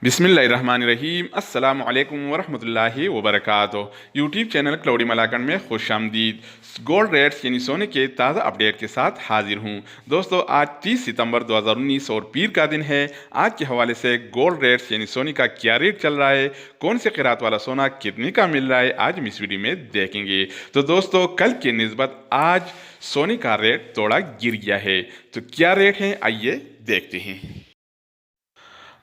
बिस्मिल्लाहिर्रहमानिर्रहीम अस्सलाम वालेकुम वरहमतुल्लाहि वबरकातुहू। यूट्यूब चैनल क्लाउडी मलाकंड में खुश आमदीद। गोल्ड रेट्स यानी सोने के ताज़ा अपडेट के साथ हाजिर हूँ। दोस्तों, आज 30 सितंबर 2019 और पीर का दिन है। आज के हवाले से गोल्ड रेट्स यानी सोने का क्या रेट चल रहा है, कौन से क़िरात वाला सोना कितने का मिल रहा है, आज हम इस वीडियो में देखेंगे। तो दोस्तों, कल की निस्बत आज सोने का रेट थोड़ा गिर गया है। तो क्या रेट है, आइए देखते हैं।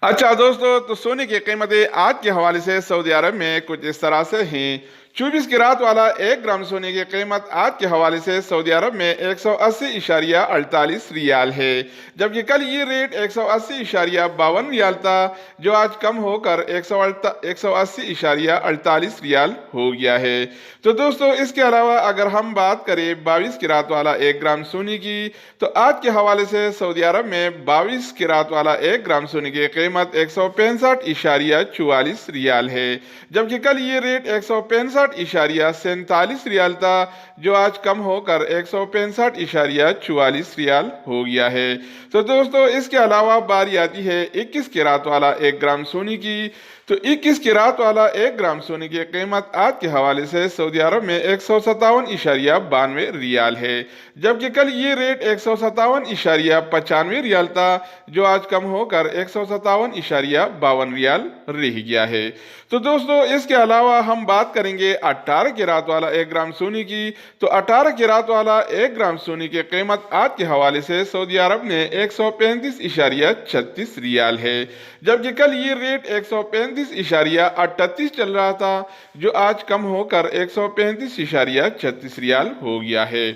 अच्छा दोस्तों, तो सोने की कीमतें आज के हवाले से सऊदी अरब में कुछ इस तरह से हैं। 24 कैरेट वाला 1 ग्राम सोने की कीमत आज के हवाले से सऊदी अरब में 180.48 रियाल है, जबकि कल ये रेट 180.52 रियाल था, जो आज कम होकर 180.48 रियाल हो गया है। तो दोस्तों, इसके अलावा अगर हम बात करें 22 कैरेट वाला 1 ग्राम सोने की, तो आज के हवाले से सऊदी अरब में 22 कैरेट वाला 1 ग्राम सोने की कीमत 165.44 रियाल है, जबकि कल ये रेट 165.47 रियाल था, जो आज कम होकर 165.44 रियाल हो गया है। तो दोस्तों, इसके अलावा बारी आती है 21 कैरेट वाला 1 ग्राम सोने की। तो 21 कैरेट वाला 1 ग्राम सोने की कीमत आज के हवाले से सऊदी अरब में 157.92 रियाल है, जबकि कल ये रेट 157.95 रियाल था, जो आज कम होकर 157.52 रियाल रह गया है। तो दोस्तों, इसके अलावा हम बात करेंगे 18 कैरेट वाला 1 ग्राम सोने की। तो 18 कैरेट वाला 1 ग्राम सोने की कीमत आज के हवाले से सऊदी अरब में 135.36 रियाल है, जबकि कल ये रेट 135.38 चल रहा था, जो आज कम होकर 135.36 रियाल हो गया है।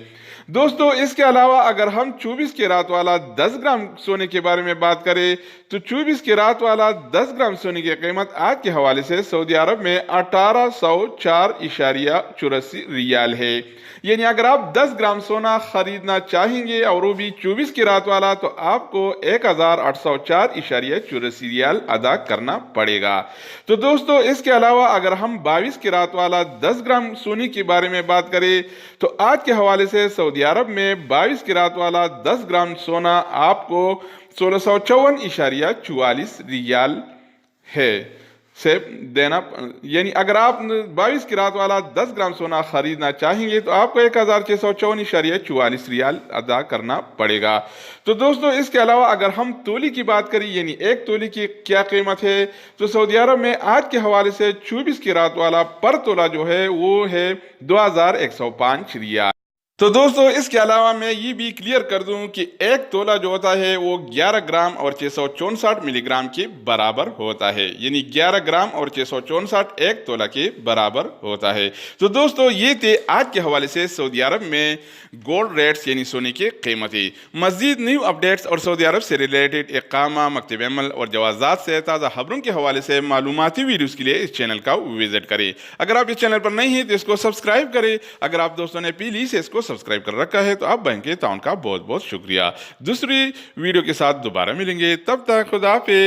दोस्तों, इसके अलावा अगर हम 24 कैरेट वाला 10 ग्राम सोने के बारे में बात करें, तो 24 कैरेट वाला 10 ग्राम सोने की कीमत आज के हवाले से सऊदी अरब में 1804.84 रियाल है। यानी अगर आप 10 ग्राम सोना खरीदना चाहेंगे और वो भी 24 कैरेट वाला, तो आपको 1804.84 रियाल अदा करना पड़ेगा। तो दोस्तों, इसके अलावा अगर हम 22 कैरेट वाला 10 ग्राम सोने के बारे में बात करें, तो आज के हवाले से सऊदी अरब में 22 कैरेट वाला 10 ग्राम सोना आपको 1654.44 रियाल है से देना। यानी अगर आप 22 कैरेट वाला 10 ग्राम सोना खरीदना चाहेंगे, तो आपको 1654.44 रियाल अदा करना पड़ेगा। तो दोस्तों, इसके अलावा अगर हम तोले की बात करें, यानी 1 तोले की क्या कीमत है, तो सऊदी अरब में आज के हवाले से 24 कैरेट वाला पर तोला जो है वो है 2105 रियाल। तो दोस्तों, इसके अलावा मैं ये भी क्लियर कर दूं कि 1 तोला जो होता है वो 11 ग्राम और 664 मिलीग्राम के बराबर होता है। यानी 11 ग्राम और 664 1 तोला के बराबर होता है। तो दोस्तों, ये थे आज के हवाले से सऊदी अरब में गोल्ड रेट्स यानी सोने की कीमतें। मज़ीद न्यू अपडेट्स और सऊदी अरब से रिलेटेड इक़ामा, मकतब अमल और जवाज़ात से ताज़ा खबरों के हवाले से मालूमाती वीडियोज़ के लिए इस चैनल का विजिट करें। अगर आप इस चैनल पर नहीं हैं तो इसको सब्सक्राइब करें। अगर आप दोस्तों ने पीली से इसको सब्सक्राइब कर रखा है, तो आप बैंक के ताउन का बहुत बहुत शुक्रिया। दूसरी वीडियो के साथ दोबारा मिलेंगे, तब तक खुदा हाफिज़।